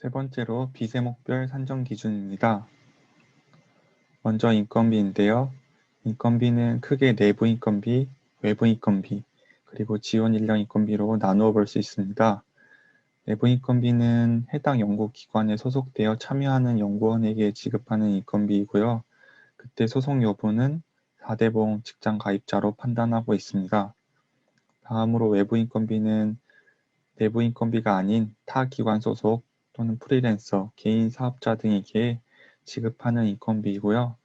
세 번째로 비세목별 산정 기준입니다. 먼저 인건비인데요. 인건비는 크게 내부 인건비, 외부 인건비, 그리고 지원 인력 인건비로 나누어 볼 수 있습니다. 내부 인건비는 해당 연구기관에 소속되어 참여하는 연구원에게 지급하는 인건비이고요. 그때 소속 여부는 4대 보험 직장 가입자로 판단하고 있습니다. 다음으로 외부 인건비는 내부 인건비가 아닌 타 기관 소속 또는 프리랜서, 개인 사업자 등에게 지급하는 인건비이고요.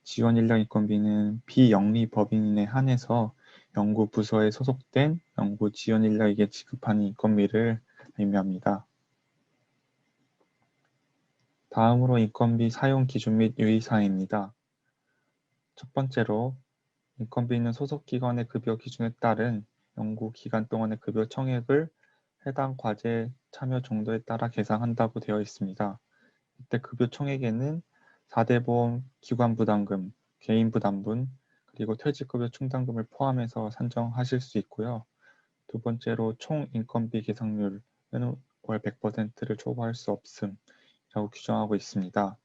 지원 인력 인건비는 비영리 법인에 한해서 연구 부서에 소속된 연구 지원 인력에게 지급하는 인건비를 의미합니다. 다음으로 인건비 사용 기준 및 유의사항입니다. 첫 번째로 인건비는 소속기관의 급여 기준에 따른 연구 기간 동안의 급여 총액을 해당 과제 참여 정도에 따라 계산한다고 되어 있습니다. 이때 급여 총액에는 4대 보험 기관 부담금, 개인 부담분, 그리고 퇴직급여 충당금을 포함해서 산정하실 수 있고요. 두 번째로 총 인건비 계상률은 월 100%를 초과할 수 없음이라고 규정하고 있습니다.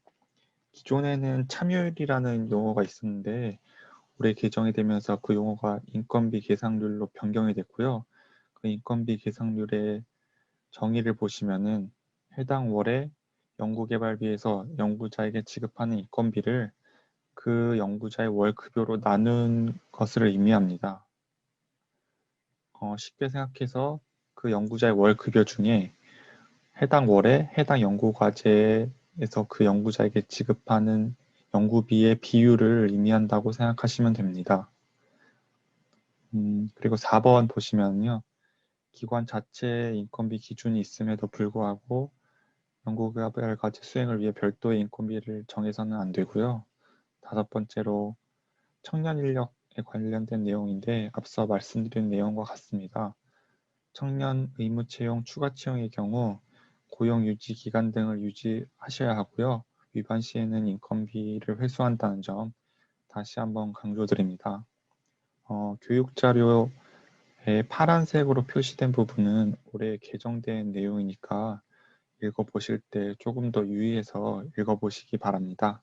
기존에는 참여율이라는 용어가 있었는데 올해 개정이 되면서 그 용어가 인건비 계상률로 변경이 됐고요. 그 인건비 계상률의 정의를 보시면은 해당 월에 연구개발비에서 연구자에게 지급하는 인건비를 그 연구자의 월 급여로 나눈 것을 의미합니다. 쉽게 생각해서 그 연구자의 월 급여 중에 해당 월에 해당 연구 과제에서 그 연구자에게 지급하는 연구비의 비율을 의미한다고 생각하시면 됩니다. 그리고 4번 보시면요. 기관 자체의 인건비 기준이 있음에도 불구하고 연구개발 과제 수행을 위해 별도의 인건비를 정해서는 안 되고요. 다섯 번째로 청년 인력에 관련된 내용인데 앞서 말씀드린 내용과 같습니다. 청년 의무 채용, 추가 채용의 경우 고용 유지 기간 등을 유지하셔야 하고요. 위반 시에는 인건비를 회수한다는 점 다시 한번 강조드립니다. 교육 자료에 파란색으로 표시된 부분은 올해 개정된 내용이니까 읽어보실 때 조금 더 유의해서 읽어보시기 바랍니다.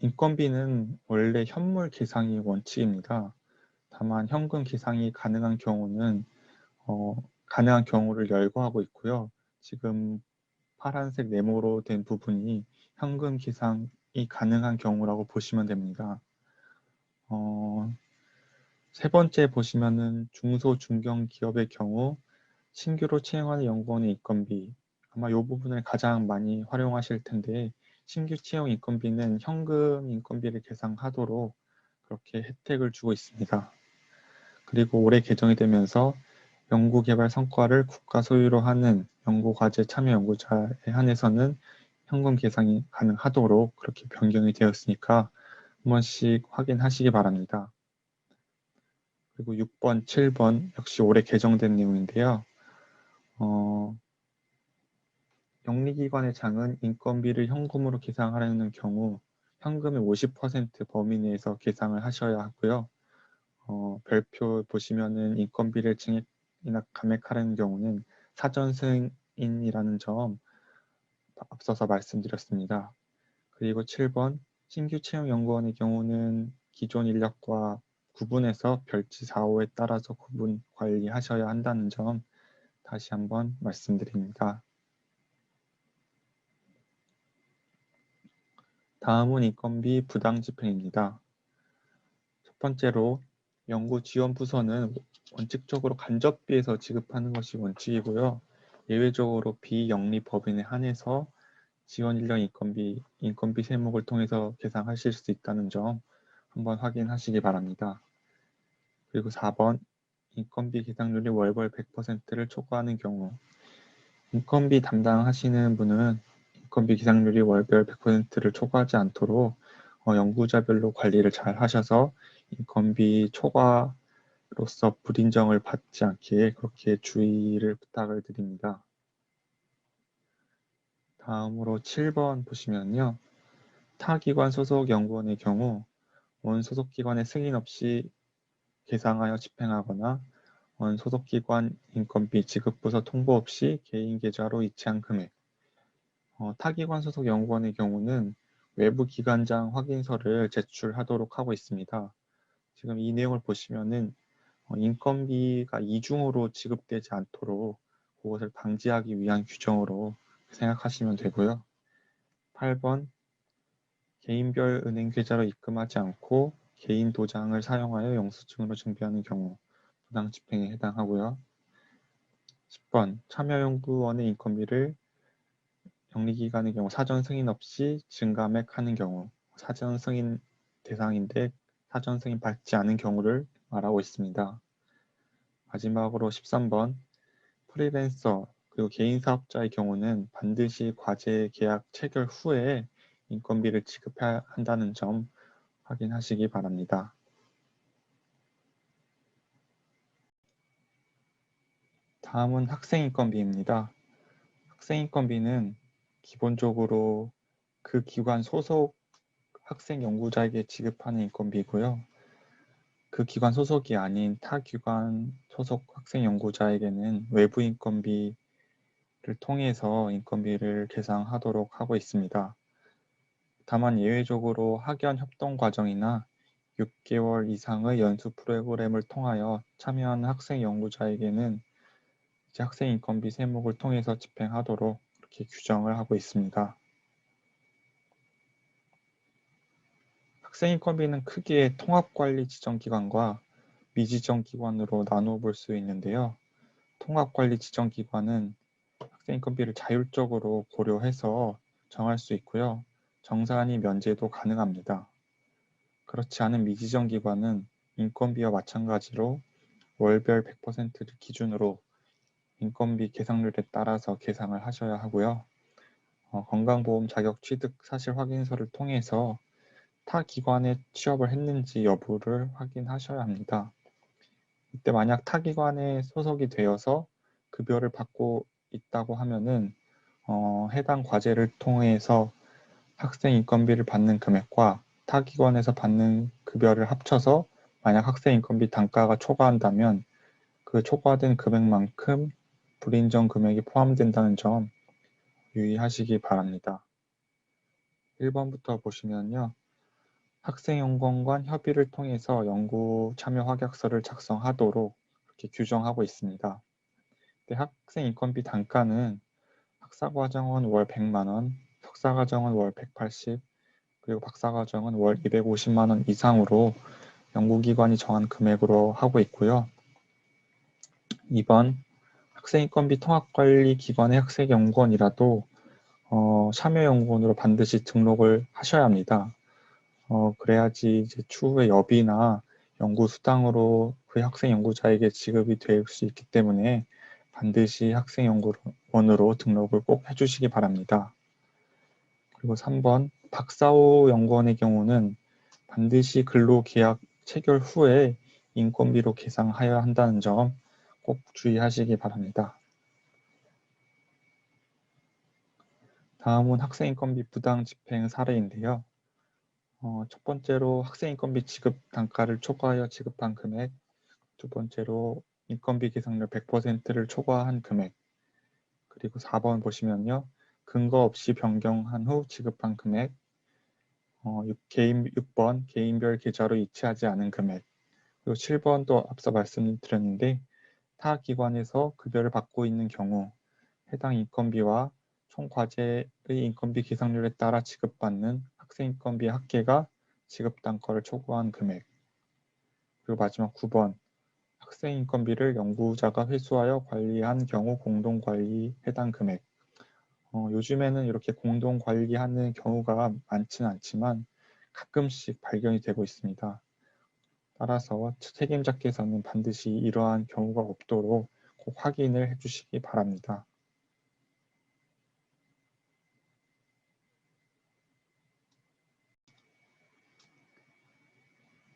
인건비는 원래 현물 계상이 원칙입니다. 다만 현금 계상이 가능한 경우는 가능한 경우를 열거하고 있고요. 지금 파란색 네모로 된 부분이 현금 계상이 가능한 경우라고 보시면 됩니다. 세 번째 보시면은 중소 중견 기업의 경우 신규로 채용하는 연구원의 인건비 아마 이 부분을 가장 많이 활용하실 텐데 신규 채용 인건비는 현금 인건비를 계상하도록 그렇게 혜택을 주고 있습니다. 그리고 올해 개정이 되면서 연구개발 성과를 국가 소유로 하는 연구과제 참여 연구자에 한해서는 현금 계상이 가능하도록 그렇게 변경이 되었으니까 한 번씩 확인하시기 바랍니다. 그리고 6번, 7번 역시 올해 개정된 내용인데요. 영리기관의 장은 인건비를 현금으로 계상하려는 경우 현금의 50% 범위 내에서 계상을 하셔야 하고요. 별표 보시면은 인건비를 증액이나 감액하려는 경우는 사전 승인이라는 점 앞서서 말씀드렸습니다. 그리고 7번 신규 채용 연구원의 경우는 기존 인력과 구분해서 별지 4호에 따라서 구분 관리하셔야 한다는 점 다시 한번 말씀드립니다. 다음은 인건비 부당 집행입니다. 첫 번째로 연구지원부서는 원칙적으로 간접비에서 지급하는 것이 원칙이고요. 예외적으로 비영리 법인에 한해서 지원 인력 인건비 세목을 통해서 계상하실 수 있다는 점 한번 확인하시기 바랍니다. 그리고 4번 인건비 계상률이 월별 100%를 초과하는 경우 인건비 담당하시는 분은 인건비 계상률이 월별 100%를 초과하지 않도록 연구자별로 관리를 잘 하셔서 인건비 초과로서 불인정을 받지 않게 그렇게 주의를 부탁을 드립니다. 다음으로 7번 보시면요. 타기관 소속 연구원의 경우 원 소속 기관의 승인 없이 계상하여 집행하거나 소속기관 인건비 지급부서 통보 없이 개인 계좌로 이체한 금액. 타기관 소속 연구원의 경우는 외부 기관장 확인서를 제출하도록 하고 있습니다. 지금 이 내용을 보시면은 인건비가 이중으로 지급되지 않도록 그것을 방지하기 위한 규정으로 생각하시면 되고요. 8번 개인별 은행 계좌로 입금하지 않고 개인 도장을 사용하여 영수증으로 증빙하는 경우 부당 집행에 해당하고요. 10번 참여연구원의 인건비를 영리기관의 경우 사전 승인 없이 증감액하는 경우 사전 승인 대상인데 사전 승인 받지 않은 경우를 말하고 있습니다. 마지막으로 13번 프리랜서 그리고 개인 사업자의 경우는 반드시 과제 계약 체결 후에 인건비를 지급해야 한다는 점 확인하시기 바랍니다. 다음은 학생인건비입니다. 학생인건비는 기본적으로 그 기관 소속 학생 연구자에게 지급하는 인건비고요. 그 기관 소속이 아닌 타 기관 소속 학생 연구자에게는 외부 인건비를 통해서 인건비를 계상하도록 하고 있습니다. 다만 예외적으로 학연 협동 과정이나 6개월 이상의 연수 프로그램을 통하여 참여하는 학생 연구자에게는 학생 인건비 세목을 통해서 집행하도록 이렇게 규정을 하고 있습니다. 학생 인건비는 크게 통합관리 지정기관과 미지정기관으로 나누어 볼 수 있는데요. 통합관리 지정기관은 학생 인건비를 자율적으로 고려해서 정할 수 있고요. 정산이 면제도 가능합니다. 그렇지 않은 미지정기관은 인건비와 마찬가지로 월별 100%를 기준으로 인건비 계상률에 따라서 계상을 하셔야 하고요. 건강보험 자격 취득 사실 확인서를 통해서 타 기관에 취업을 했는지 여부를 확인하셔야 합니다. 이때 만약 타 기관에 소속이 되어서 급여를 받고 있다고 하면은 해당 과제를 통해서 학생 인건비를 받는 금액과 타 기관에서 받는 급여를 합쳐서 만약 학생 인건비 단가가 초과한다면 그 초과된 금액만큼 불인정 금액이 포함된다는 점 유의하시기 바랍니다. 1번부터 보시면요. 학생연구원 협의를 통해서 연구 참여 확약서를 작성하도록 이렇게 규정하고 있습니다. 학생 인건비 단가는 학사과정은 월 100만 원, 석사과정은 월 180, 그리고 박사과정은 월 250만 원 이상으로 연구기관이 정한 금액으로 하고 있고요. 2번 학생인건비 통합관리기관의 학생연구원이라도 참여연구원으로 반드시 등록을 하셔야 합니다. 그래야지 이제 추후에 여비나 연구수당으로 그 학생연구자에게 지급이 될 수 있기 때문에 반드시 학생연구원으로 등록을 꼭 해주시기 바랍니다. 그리고 3번 박사호 연구원의 경우는 반드시 근로계약 체결 후에 인건비로 계상하여야 한다는 점 꼭 주의하시기 바랍니다. 다음은 학생인건비 부당 집행 사례인데요. 첫 번째로 학생인건비 지급 단가를 초과하여 지급한 금액, 두 번째로 인건비 계상률 100%를 초과한 금액, 그리고 4번 보시면요. 근거 없이 변경한 후 지급한 금액, 6번 개인별 계좌로 이체하지 않은 금액, 그리고 7번도 앞서 말씀드렸는데 타 기관에서 급여를 받고 있는 경우 해당 인건비와 총 과제의 인건비 계상률에 따라 지급받는 학생 인건비 합계가 지급 단가를 초과한 금액. 그리고 마지막 9번 학생 인건비를 연구자가 회수하여 관리한 경우 공동 관리 해당 금액. 요즘에는 이렇게 공동 관리하는 경우가 많지는 않지만 가끔씩 발견이 되고 있습니다. 따라서 책임자께서는 반드시 이러한 경우가 없도록 꼭 확인을 해주시기 바랍니다.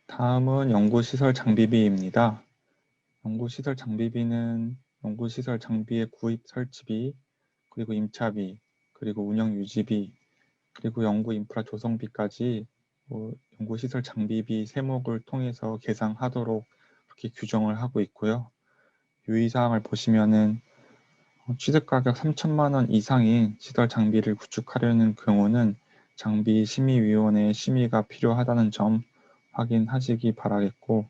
다음은 연구시설 장비비입니다. 연구시설 장비비는 연구시설 장비의 구입 설치비, 그리고 임차비, 그리고 운영 유지비, 그리고 연구 인프라 조성비까지 연구시설 장비비 세목을 통해서 계상하도록 이렇게 규정을 하고 있고요. 유의사항을 보시면은 취득가격 3천만 원 이상인 시설 장비를 구축하려는 경우는 장비심의위원회의 심의가 필요하다는 점 확인하시기 바라겠고,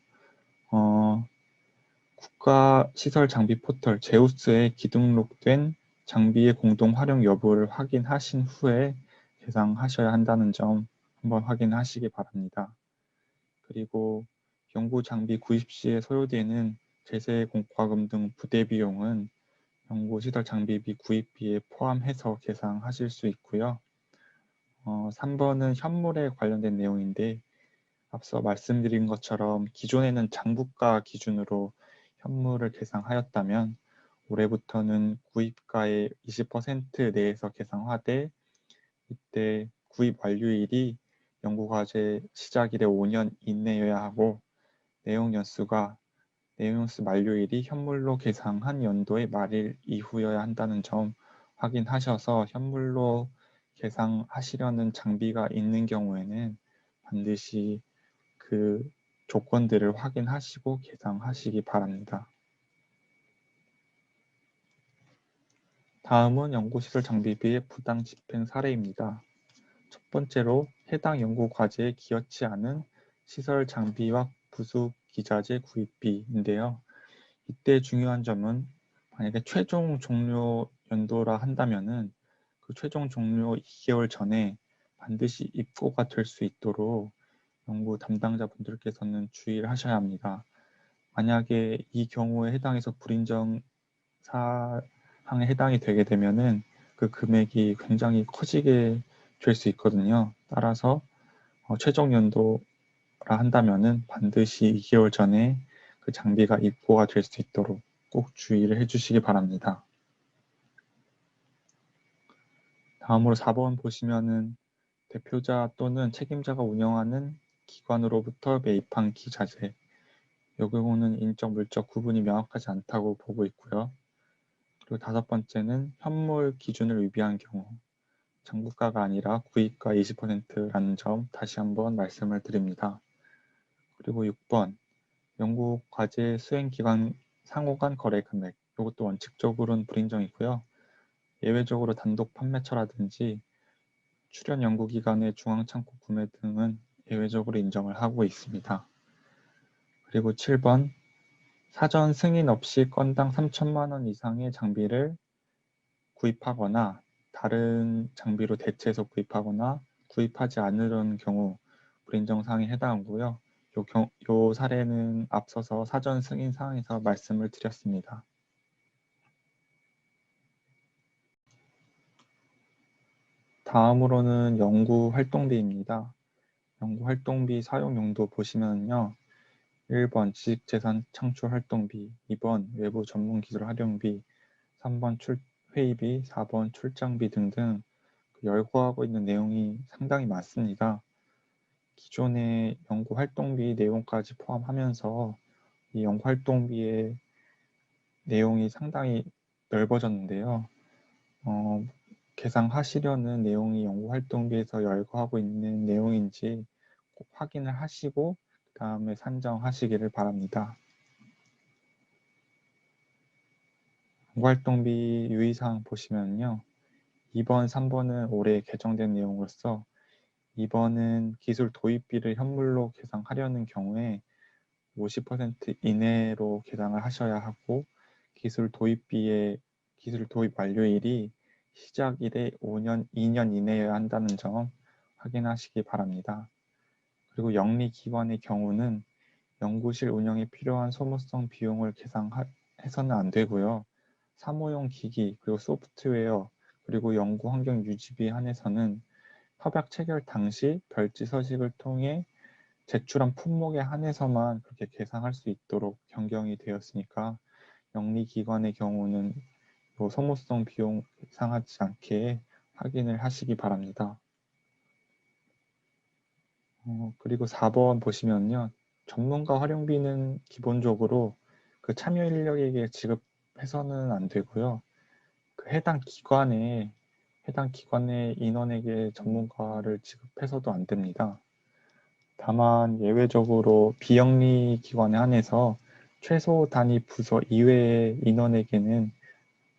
국가시설장비 포털 제우스에 기등록된 장비의 공동 활용 여부를 확인하신 후에 개상하셔야 한다는 점 한번 확인하시기 바랍니다. 그리고 연구 장비 구입 시에 소요되는 제세 공과금 등 부대 비용은 연구시설 장비비 구입비에 포함해서 계상하실 수 있고요. 3번은 현물에 관련된 내용인데 앞서 말씀드린 것처럼 기존에는 장부가 기준으로 현물을 계상하였다면 올해부터는 구입가의 20% 내에서 계상하되 이때 구입 완료일이 연구과제 시작일의 5년 이내여야 하고 내용연수 만료일이 현물로 계상한 연도의 말일 이후여야 한다는 점 확인하셔서 현물로 계상하시려는 장비가 있는 경우에는 반드시 그 조건들을 확인하시고 계상하시기 바랍니다. 다음은 연구시설 장비비의 부당 집행 사례입니다. 첫 번째로 해당 연구 과제에 기여치 않은 시설 장비와 부수 기자재 구입비인데요. 이때 중요한 점은 만약에 최종 종료 연도라 한다면은 그 최종 종료 2개월 전에 반드시 입고가 될 수 있도록 연구 담당자분들께서는 주의를 하셔야 합니다. 만약에 이 경우에 해당해서 불인정 사항에 해당이 되게 되면은 그 금액이 굉장히 커지게 될 수 있거든요. 따라서 최종 연도라 한다면은 반드시 2개월 전에 그 장비가 입고가 될 수 있도록 꼭 주의를 해주시기 바랍니다. 다음으로 4번 보시면은 대표자 또는 책임자가 운영하는 기관으로부터 매입한 기자재. 이 경우는 인적, 물적 구분이 명확하지 않다고 보고 있고요. 그리고 5번째는 현물 기준을 위배한 경우. 장부가가 아니라 구입가 20%라는 점 다시 한번 말씀을 드립니다. 그리고 6번 연구 과제 수행 기간 상호 간 거래 금액. 이것도 원칙적으로는 불인정이고요. 예외적으로 단독 판매처라든지 출연 연구기관의 중앙창고 구매 등은 예외적으로 인정을 하고 있습니다. 그리고 7번 사전 승인 없이 건당 3천만 원 이상의 장비를 구입하거나 다른 장비로 대체해서 구입하거나 구입하지 않으려는 경우 불인정 사항에 해당하고요. 요 사례는 앞서서 사전 승인 사항에서 말씀을 드렸습니다. 다음으로는 연구 활동비입니다. 연구 활동비 사용 용도 보시면요. 1번 지식재산 창출 활동비, 2번 외부 전문 기술 활용비, 3번 회의비, 4번 출장비 등등 열거하고 있는 내용이 상당히 많습니다. 기존의 연구 활동비 내용까지 포함하면서 이 연구 활동비의 내용이 상당히 넓어졌는데요. 계상하시려는 내용이 연구 활동비에서 열거하고 있는 내용인지 꼭 확인을 하시고 그 다음에 산정하시기를 바랍니다. 연구 활동비 유의사항 보시면요. 2번, 3번은 올해 개정된 내용으로서 2번은 기술 도입비를 현물로 계상하려는 경우에 50% 이내로 계상을 하셔야 하고 기술 도입 완료일이 시작일의 2년 이내여야 한다는 점 확인하시기 바랍니다. 그리고 영리기관의 경우는 연구실 운영에 필요한 소모성 비용을 계상해서는 안 되고요. 사무용 기기, 그리고 소프트웨어, 그리고 연구 환경 유지비에 한해서는 협약 체결 당시 별지 서식을 통해 제출한 품목에 한해서만 그렇게 계상할 수 있도록 변경이 되었으니까 영리기관의 경우는 소모성 비용 계상하지 않게 확인을 하시기 바랍니다. 그리고 4번 보시면요. 전문가 활용비는 기본적으로 그 참여 인력에게 지급해서는 안 되고요. 그 해당 기관의 인원에게 전문가를 지급해서도 안 됩니다. 다만 예외적으로 비영리 기관에 한해서 최소 단위 부서 이외의 인원에게는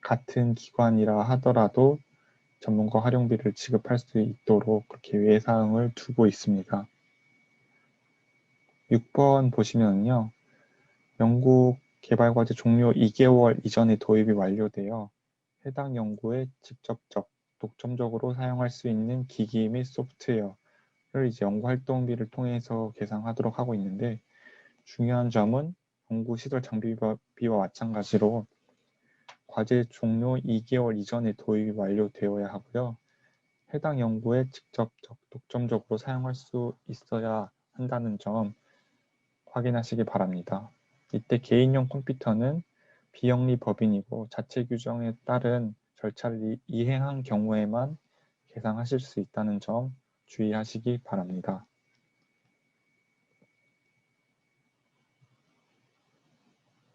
같은 기관이라 하더라도 전문가 활용비를 지급할 수 있도록 그렇게 예사항을 두고 있습니다. 6번 보시면요. 연구 개발 과제 종료 2개월 이전에 도입이 완료되어 해당 연구에 직접적, 독점적으로 사용할 수 있는 기기 및 소프트웨어를 이제 연구 활동비를 통해서 계상하도록 하고 있는데, 중요한 점은 연구 시설 장비비와 마찬가지로 과제 종료 2개월 이전에 도입이 완료되어야 하고요. 해당 연구에 직접적, 독점적으로 사용할 수 있어야 한다는 점 확인하시기 바랍니다. 이때 개인용 컴퓨터는 비영리 법인이고 자체 규정에 따른 절차를 이행한 경우에만 계상하실 수 있다는 점 주의하시기 바랍니다.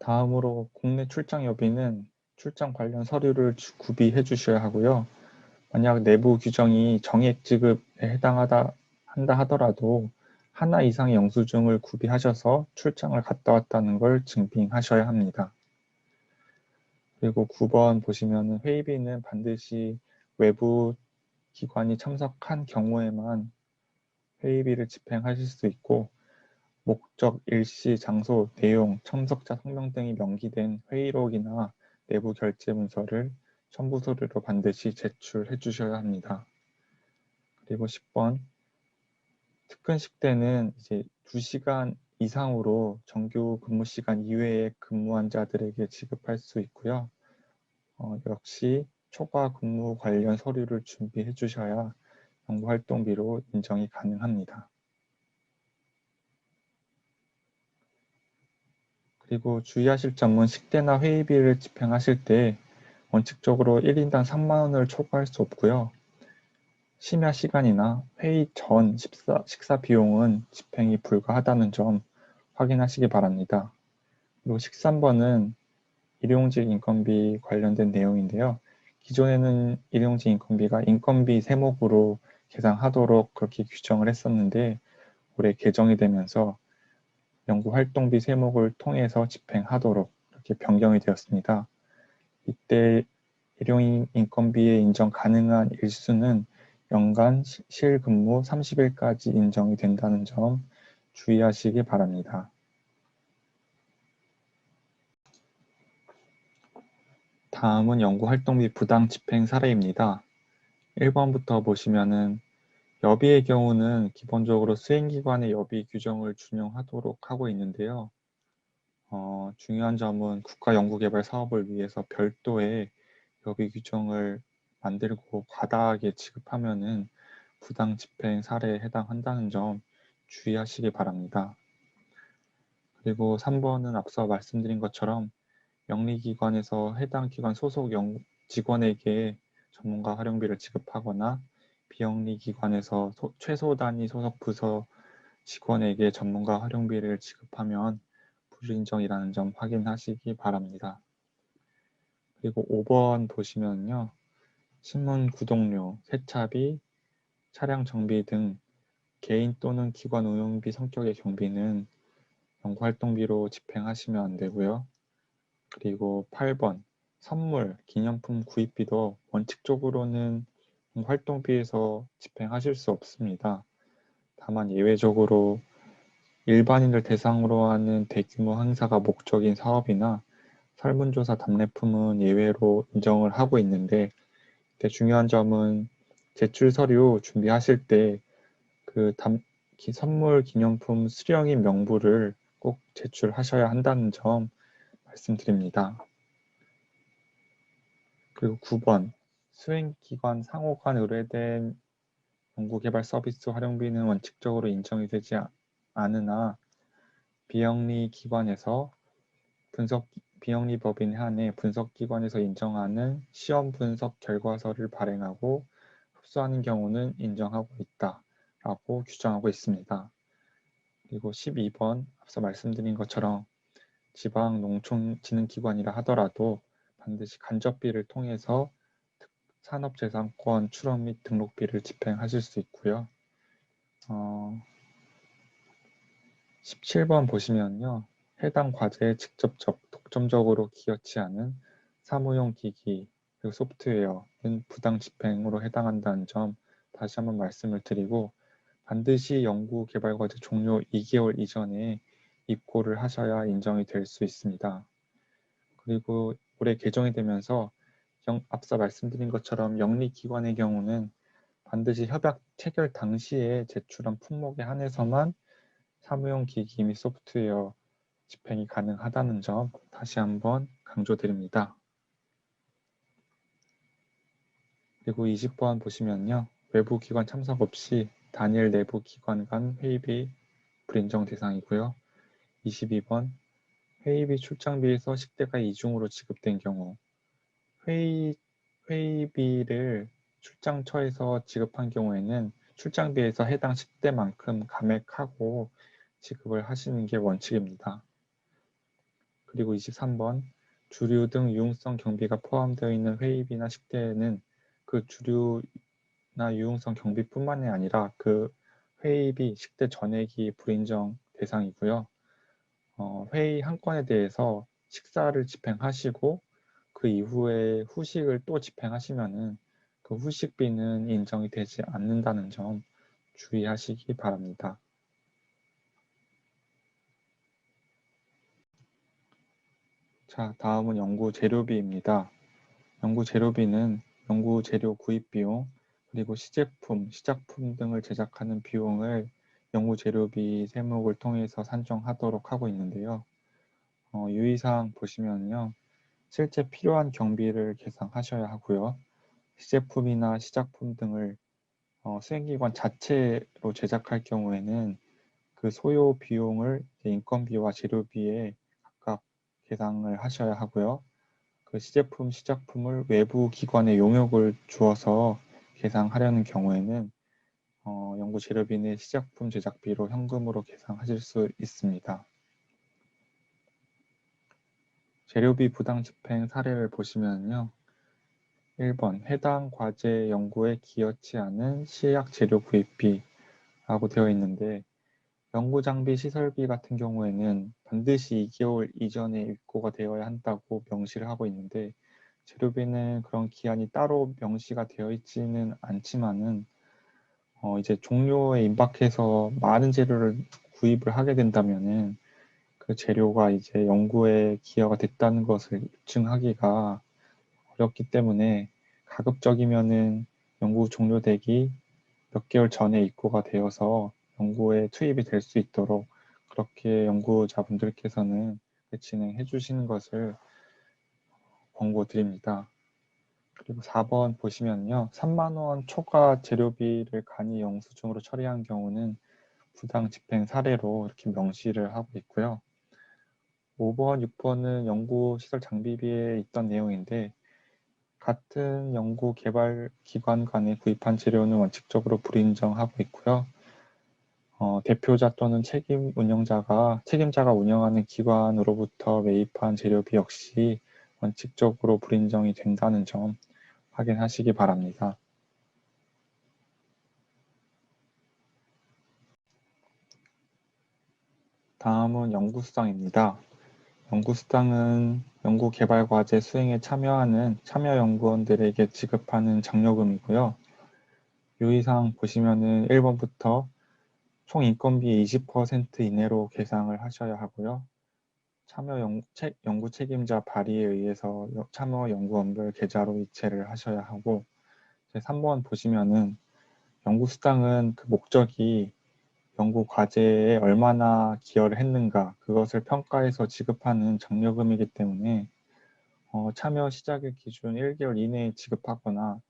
다음으로 국내 출장 여비는 출장 관련 서류를 구비해 주셔야 하고요. 만약 내부 규정이 정액 지급에 한다 하더라도 하나 이상의 영수증을 구비하셔서 출장을 갔다 왔다는 걸 증빙하셔야 합니다. 그리고 9번 보시면 회의비는 반드시 외부 기관이 참석한 경우에만 회의비를 집행하실 수 있고, 목적, 일시, 장소, 내용, 참석자 성명 등이 명기된 회의록이나 내부 결제 문서를 첨부 서류로 반드시 제출해 주셔야 합니다. 그리고 10번 특근식 때는 이제 2시간 이상으로 정규 근무 시간 이외에 근무한 자들에게 지급할 수 있고요. 역시 초과 근무 관련 서류를 준비해 주셔야 연구 활동비로 인정이 가능합니다. 그리고 주의하실 점은 식대나 회의비를 집행하실 때 원칙적으로 1인당 3만 원을 초과할 수 없고요. 심야 시간이나 회의 전 식사 비용은 집행이 불가하다는 점 확인하시기 바랍니다. 그리고 13번은 일용직 인건비 관련된 내용인데요. 기존에는 일용직 인건비가 인건비 세목으로 계상하도록 그렇게 규정을 했었는데, 올해 개정이 되면서 연구 활동비 세목을 통해서 집행하도록 이렇게 변경이 되었습니다. 이때 일용 인건비에 인정 가능한 일수는 연간 실근무 30일까지 인정이 된다는 점 주의하시기 바랍니다. 다음은 연구활동비 부당 집행 사례입니다. 1번부터 보시면은 여비의 경우는 기본적으로 수행기관의 여비 규정을 준용하도록 하고 있는데요. 중요한 점은 국가연구개발 사업을 위해서 별도의 여비 규정을 만들고 과다하게 지급하면은 부당 집행 사례에 해당한다는 점 주의하시기 바랍니다. 그리고 3번은 앞서 말씀드린 것처럼 영리기관에서 해당 기관 소속 직원에게 전문가 활용비를 지급하거나 비영리기관에서 최소 단위 소속 부서 직원에게 전문가 활용비를 지급하면 불인정이라는 점 확인하시기 바랍니다. 그리고 5번 보시면요. 신문 구독료, 세차비, 차량 정비 등 개인 또는 기관 운영비 성격의 경비는 연구활동비로 집행하시면 안 되고요. 그리고 8번 선물, 기념품 구입비도 원칙적으로는 활동비에서 집행하실 수 없습니다. 다만 예외적으로 일반인을 대상으로 하는 대규모 행사가 목적인 사업이나 설문조사 답례품은 예외로 인정을 하고 있는데, 중요한 점은 제출 서류 준비하실 때 그 선물 기념품 수령인 명부를 꼭 제출하셔야 한다는 점 말씀드립니다. 그리고 9번 수행기관 상호 간 의뢰된 연구개발 서비스 활용비는 원칙적으로 인정이 되지 않으나 비영리 기관에서 비영리 법인 한해 분석기관에서 인정하는 시험 분석 결과서를 발행하고 흡수하는 경우는 인정하고 있다라고 규정하고 있습니다. 그리고 12번 앞서 말씀드린 것처럼 지방농촌진흥기관이라 하더라도 반드시 간접비를 통해서 산업재산권 출원 및 등록비를 집행하실 수 있고요. 17번 보시면요. 해당 과제에 직접적, 독점적으로 기여치 않은 사무용 기기 그리고 소프트웨어는 부당 집행으로 해당한다는 점 다시 한번 말씀을 드리고 반드시 연구 개발 과제 종료 2개월 이전에 입고를 하셔야 인정이 될 수 있습니다. 그리고 올해 개정이 되면서 앞서 말씀드린 것처럼 영리기관의 경우는 반드시 협약 체결 당시에 제출한 품목에 한해서만 사무용 기기 및 소프트웨어 집행이 가능하다는 점 다시 한번 강조드립니다. 그리고 20번 보시면요. 외부 기관 참석 없이 단일 내부 기관 간 회의비 불인정 대상이고요. 22번 회의비 출장비에서 식대가 이중으로 지급된 경우 회의비를 출장처에서 지급한 경우에는 출장비에서 해당 식대만큼 감액하고 지급을 하시는 게 원칙입니다. 그리고 23번 주류 등 유흥성 경비가 포함되어 있는 회의비나 식대는 그 주류나 유흥성 경비뿐만이 아니라 그 회의비, 식대 전액이 불인정 대상이고요. 회의 한 건에 대해서 식사를 집행하시고 그 이후에 후식을 또 집행하시면은 그 후식비는 인정이 되지 않는다는 점 주의하시기 바랍니다. 자, 다음은 연구 재료비입니다. 연구 재료비는 연구 재료 구입 비용, 그리고 시제품, 시작품 등을 제작하는 비용을 연구 재료비 세목을 통해서 산정하도록 하고 있는데요. 유의사항 보시면요. 실제 필요한 경비를 계상하셔야 하고요. 시제품이나 시작품 등을 수행기관 자체로 제작할 경우에는 그 소요 비용을 인건비와 재료비에 각각 계상을 하셔야 하고요. 그 시제품, 시작품을 외부 기관에 용역을 주어서 계상하려는 경우에는 연구 재료비는 시작품 제작비로 현금으로 계상하실 수 있습니다. 재료비 부당 집행 사례를 보시면요. 1번 해당 과제 연구에 기여치 않은 시약 재료 구입비라고 되어 있는데 연구 장비 시설비 같은 경우에는 반드시 2개월 이전에 입고가 되어야 한다고 명시를 하고 있는데 재료비는 그런 기한이 따로 명시가 되어 있지는 않지만은 이제 종료에 임박해서 많은 재료를 구입을 하게 된다면은 그 재료가 이제 연구에 기여가 됐다는 것을 입증하기가 어렵기 때문에 가급적이면은 연구 종료되기 몇 개월 전에 입고가 되어서 연구에 투입이 될 수 있도록 그렇게 연구자분들께서는 진행해 주시는 것을 권고드립니다. 그리고 4번 보시면요. 3만 원 초과 재료비를 간이 영수증으로 처리한 경우는 부당 집행 사례로 이렇게 명시를 하고 있고요. 5번, 6번은 연구시설 장비비에 있던 내용인데 같은 연구 개발 기관 간에 구입한 재료는 원칙적으로 불인정하고 있고요. 대표자 또는 책임자가 운영하는 기관으로부터 매입한 재료비 역시 원칙적으로 불인정이 된다는 점 확인하시기 바랍니다. 다음은 연구수당입니다. 연구수당은 연구개발과제 수행에 참여하는 참여연구원들에게 지급하는 장려금이고요. 유의사항 보시면은 1번부터 총 인건비의 20% 이내로 계상을 하셔야 하고요. 연구 책임자 발의에 의해서 참여 연구원별 계좌로 이체를 하셔야 하고 3번 보시면은 연구수당은 그 목적이 연구 과제에 얼마나 기여를 했는가 그것을 평가해서 지급하는 장려금이기 때문에 참여 시작일 기준 1개월 이내에 지급하거나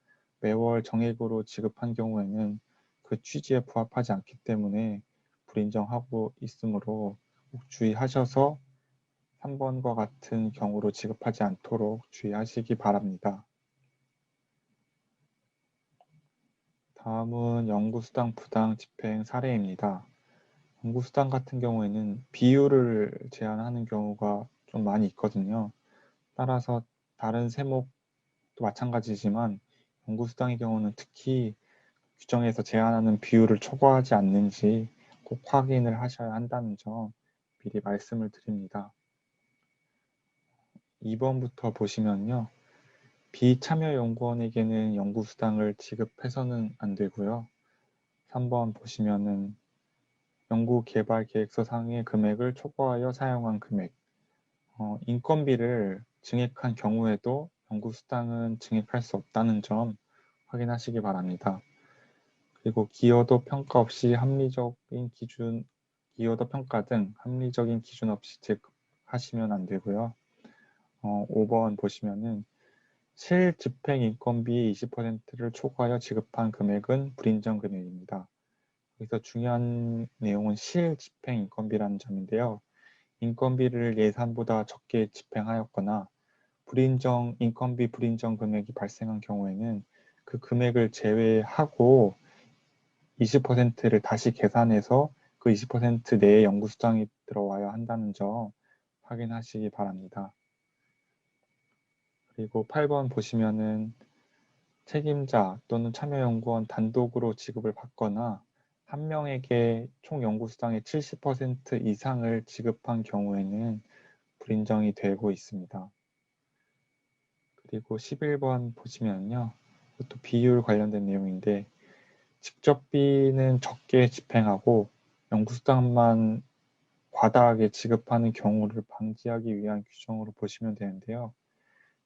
매월 정액으로 지급한 경우에는 그 취지에 부합하지 않기 때문에 불인정하고 있으므로 꼭 주의하셔서 3번과 같은 경우로 지급하지 않도록 주의하시기 바랍니다. 다음은 연구수당 부당 집행 사례입니다. 연구수당 같은 경우에는 비율을 제한하는 경우가 좀 많이 있거든요. 따라서 다른 세목도 마찬가지지만 연구수당의 경우는 특히 규정에서 제한하는 비율을 초과하지 않는지 꼭 확인을 하셔야 한다는 점 미리 말씀을 드립니다. 2번부터 보시면요. 비참여 연구원에게는 연구수당을 지급해서는 안 되고요. 3번 보시면은 연구개발계획서 상의 금액을 초과하여 사용한 금액. 인건비를 증액한 경우에도 연구수당은 증액할 수 없다는 점 확인하시기 바랍니다. 그리고 기여도 평가 없이 기여도 평가 등 합리적인 기준 없이 지급하시면 안 되고요. 5번 보시면은 실집행 인건비의 20%를 초과하여 지급한 금액은 불인정 금액입니다. 여기서 중요한 내용은 실집행 인건비라는 점인데요. 인건비를 예산보다 적게 집행하였거나 인건비 불인정 금액이 발생한 경우에는 그 금액을 제외하고 20%를 다시 계산해서 그 20% 내에 연구수당이 들어와야 한다는 점 확인하시기 바랍니다. 그리고 8번 보시면은 책임자 또는 참여연구원 단독으로 지급을 받거나 한 명에게 총 연구수당의 70% 이상을 지급한 경우에는 불인정이 되고 있습니다. 그리고 11번 보시면요. 이것도 비율 관련된 내용인데 직접비는 적게 집행하고 연구수당만 과다하게 지급하는 경우를 방지하기 위한 규정으로 보시면 되는데요.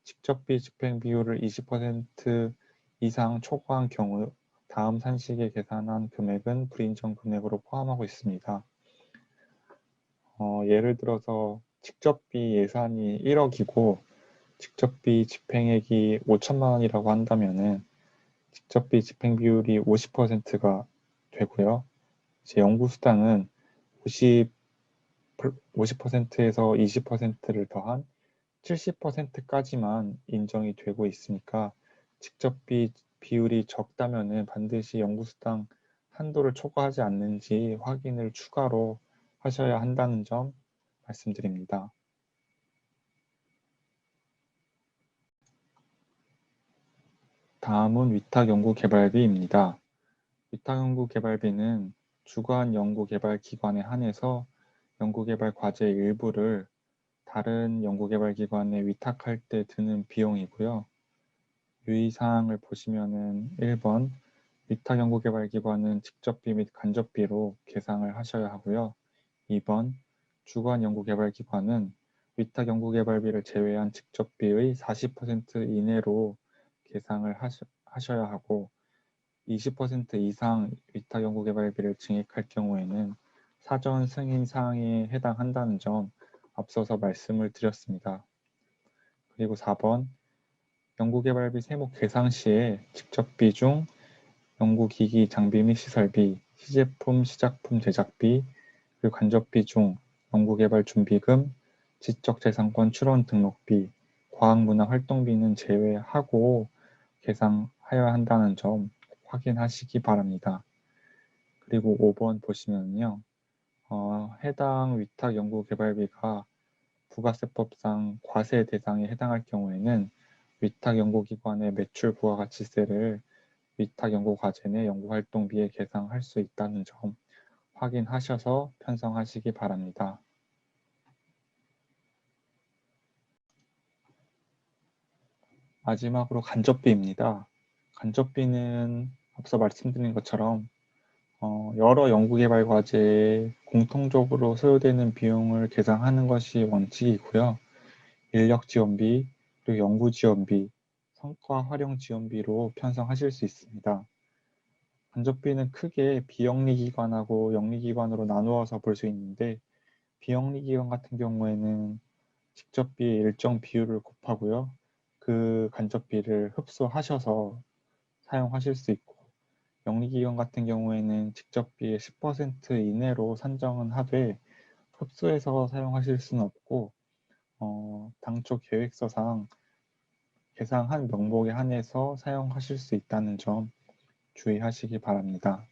직접비 집행 비율을 20% 이상 초과한 경우 다음 산식에 계산한 금액은 불인정 금액으로 포함하고 있습니다. 예를 들어서 직접비 예산이 1억이고 직접비 집행액이 5천만 원이라고 한다면은 직접비 집행 비율이 50%가 되고요. 이제 연구수당은 50%에서 20%를 더한 70%까지만 인정이 되고 있으니까 직접비 비율이 적다면은 반드시 연구수당 한도를 초과하지 않는지 확인을 추가로 하셔야 한다는 점 말씀드립니다. 다음은 위탁연구개발비입니다. 위탁연구개발비는 주관 연구개발기관에 한해서 연구개발 과제 일부를 다른 연구개발기관에 위탁할 때 드는 비용이고요. 유의사항을 보시면은 1번 위탁연구개발기관은 직접비 및 간접비로 계상을 하셔야 하고요. 2번 주관연구개발기관은 위탁연구개발비를 제외한 직접비의 40% 이내로 계상을 하셔야 하고 20% 이상 위탁연구개발비를 증액할 경우에는 사전 승인 사항에 해당한다는 점 앞서서 말씀을 드렸습니다. 그리고 4번 연구개발비 세목 계상 시에 직접비 중 연구기기 장비 및 시설비, 시제품 시작품 제작비, 그리고 간접비 중 연구개발 준비금, 지적재산권 출원 등록비, 과학문화활동비는 제외하고 계상하여야 한다는 점 확인하시기 바랍니다. 그리고 5번 보시면요. 해당 위탁연구개발비가 부가세법상 과세 대상에 해당할 경우에는 위탁연구기관의 매출 부가가치세를 위탁연구과제 내 연구활동비에 계상할 수 있다는 점 확인하셔서 편성하시기 바랍니다. 마지막으로 간접비입니다. 간접비는 앞서 말씀드린 것처럼 여러 연구개발 과제에 공통적으로 소요되는 비용을 계상하는 것이 원칙이고요. 인력 지원비, 그리고 연구 지원비, 성과 활용 지원비로 편성하실 수 있습니다. 간접비는 크게 비영리기관하고 영리기관으로 나누어서 볼 수 있는데 비영리기관 같은 경우에는 직접비의 일정 비율을 곱하고요. 그 간접비를 흡수하셔서 사용하실 수 있고 영리기관 같은 경우에는 직접비의 10% 이내로 산정은 하되 흡수해서 사용하실 수는 없고 당초 계획서상 계상한 명목에 한해서 사용하실 수 있다는 점 주의하시기 바랍니다.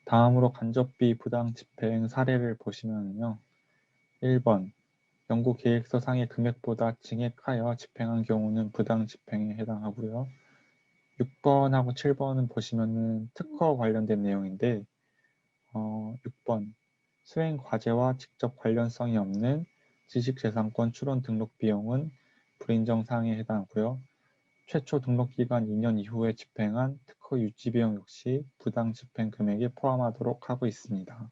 다음으로 간접비 부당 집행 사례를 보시면요. 1번 연구계획서 상의 금액보다 증액하여 집행한 경우는 부당 집행에 해당하고요. 6번하고 7번은 보시면은 특허 관련된 내용인데 6번 수행 과제와 직접 관련성이 없는 지식재산권 추론 등록 비용은 불인정 사항에 해당하고요. 최초 등록 기간 2년 이후에 집행한 특허 유지 비용 역시 부당 집행 금액에 포함하도록 하고 있습니다.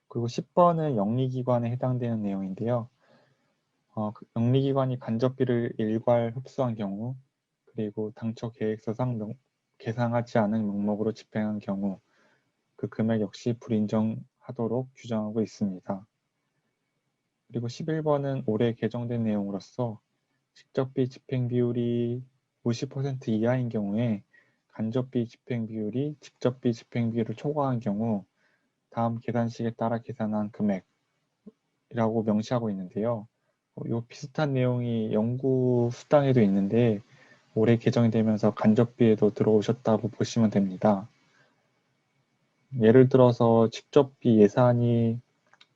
그리고 10번은 영리기관에 해당되는 내용인데요. 영리기관이 간접비를 일괄 흡수한 경우, 그리고 당초 계획서상 계상하지 않은 명목으로 집행한 경우 그 금액 역시 불인정하도록 규정하고 있습니다. 그리고 11번은 올해 개정된 내용으로서 직접비 집행 비율이 50% 이하인 경우에 간접비 집행 비율이 직접비 집행 비율을 초과한 경우 다음 계산식에 따라 계산한 금액이라고 명시하고 있는데요. 이 비슷한 내용이 연구 수당에도 있는데 올해 개정이 되면서 간접비에도 들어오셨다고 보시면 됩니다. 예를 들어서 직접비 예산이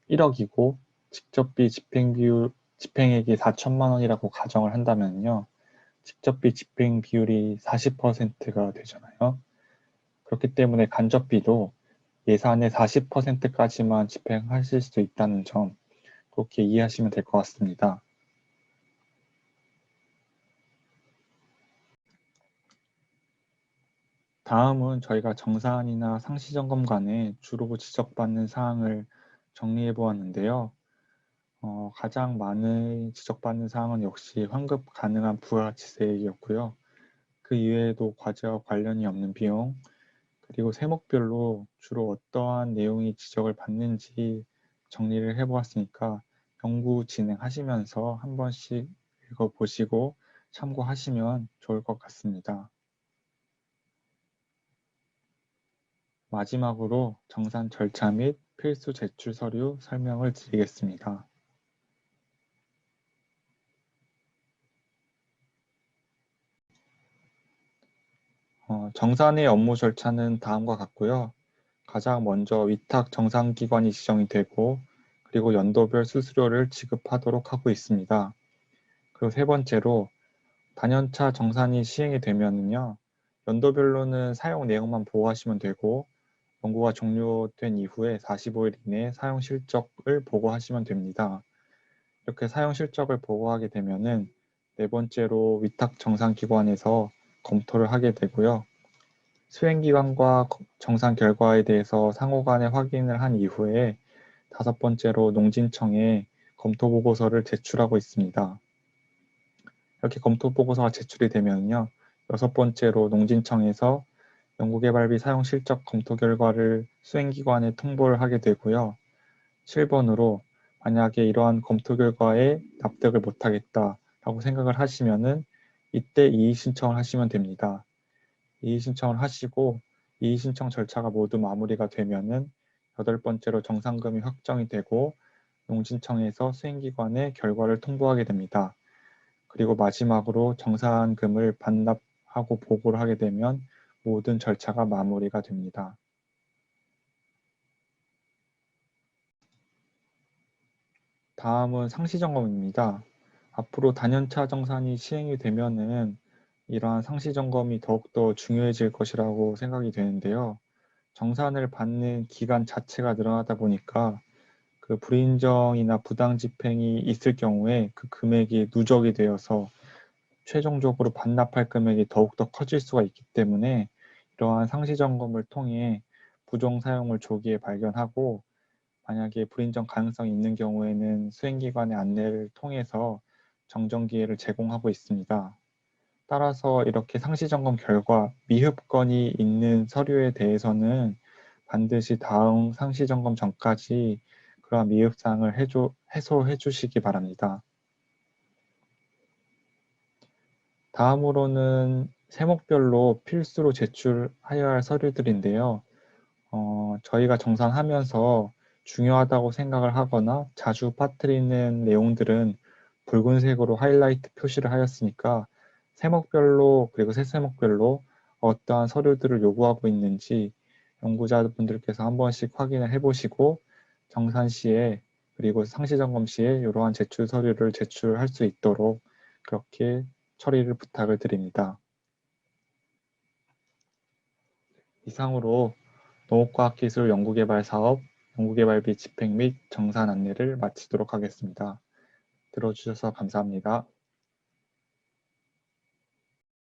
1억이고 직접비 집행액이 4천만 원이라고 가정을 한다면요. 직접비 집행 비율이 40%가 되잖아요. 그렇기 때문에 간접비도 예산의 40%까지만 집행하실 수 있다는 점 그렇게 이해하시면 될 것 같습니다. 다음은 저희가 정산이나 상시점검 간에 주로 지적받는 사항을 정리해 보았는데요. 가장 많이 지적받는 사항은 역시 환급 가능한 부가가치세액이었고요. 그 이외에도 과제와 관련이 없는 비용, 그리고 세목별로 주로 어떠한 내용이 지적을 받는지 정리를 해보았으니까 연구 진행하시면서 한 번씩 읽어보시고 참고하시면 좋을 것 같습니다. 마지막으로 정산 절차 및 필수 제출 서류 설명을 드리겠습니다. 정산의 업무 절차는 다음과 같고요. 가장 먼저 위탁 정산기관이 지정이 되고 그리고 연도별 수수료를 지급하도록 하고 있습니다. 그리고 세 번째로 단연차 정산이 시행이 되면은요. 연도별로는 사용 내역만 보고하시면 되고 연구가 종료된 이후에 45일 이내에 사용 실적을 보고하시면 됩니다. 이렇게 사용 실적을 보고하게 되면은 네 번째로 위탁 정산기관에서 검토를 하게 되고요. 수행기관과 정산 결과에 대해서 상호간에 확인을 한 이후에 다섯 번째로 농진청에 검토보고서를 제출하고 있습니다. 이렇게 검토보고서가 제출이 되면요. 여섯 번째로 농진청에서 연구개발비 사용 실적 검토 결과를 수행기관에 통보를 하게 되고요. 7번으로 만약에 이러한 검토 결과에 납득을 못하겠다라고 생각을 하시면은 이때 이의신청을 하시면 됩니다. 이의신청을 하시고 이의신청 절차가 모두 마무리가 되면은 여덟 번째로 정산금이 확정이 되고 농진청에서 수행기관에 결과를 통보하게 됩니다. 그리고 마지막으로 정산금을 반납하고 보고를 하게 되면 모든 절차가 마무리가 됩니다. 다음은 상시점검입니다. 앞으로 단연차 정산이 시행이 되면은 이러한 상시점검이 더욱더 중요해질 것이라고 생각이 되는데요. 정산을 받는 기간 자체가 늘어나다 보니까 그 불인정이나 부당 집행이 있을 경우에 그 금액이 누적이 되어서 최종적으로 반납할 금액이 더욱더 커질 수가 있기 때문에 이러한 상시 점검을 통해 부정 사용을 조기에 발견하고 만약에 불인정 가능성이 있는 경우에는 수행기관의 안내를 통해서 정정 기회를 제공하고 있습니다. 따라서 이렇게 상시 점검 결과 미흡건이 있는 서류에 대해서는 반드시 다음 상시 점검 전까지 그러한 미흡사항을 해소해 주시기 바랍니다. 다음으로는 세목별로 필수로 제출하여야 할 서류들인데요. 저희가 정산하면서 중요하다고 생각을 하거나 자주 빠뜨리는 내용들은 붉은색으로 하이라이트 표시를 하였으니까 세목별로 그리고 세세목별로 어떠한 서류들을 요구하고 있는지 연구자분들께서 한 번씩 확인을 해보시고 정산 시에 그리고 상시 점검 시에 이러한 제출 서류를 제출할 수 있도록 그렇게 처리를 부탁을 드립니다. 이상으로 농업과학기술 연구개발 사업, 연구개발비 집행 및 정산 안내를 마치도록 하겠습니다. 들어주셔서 감사합니다.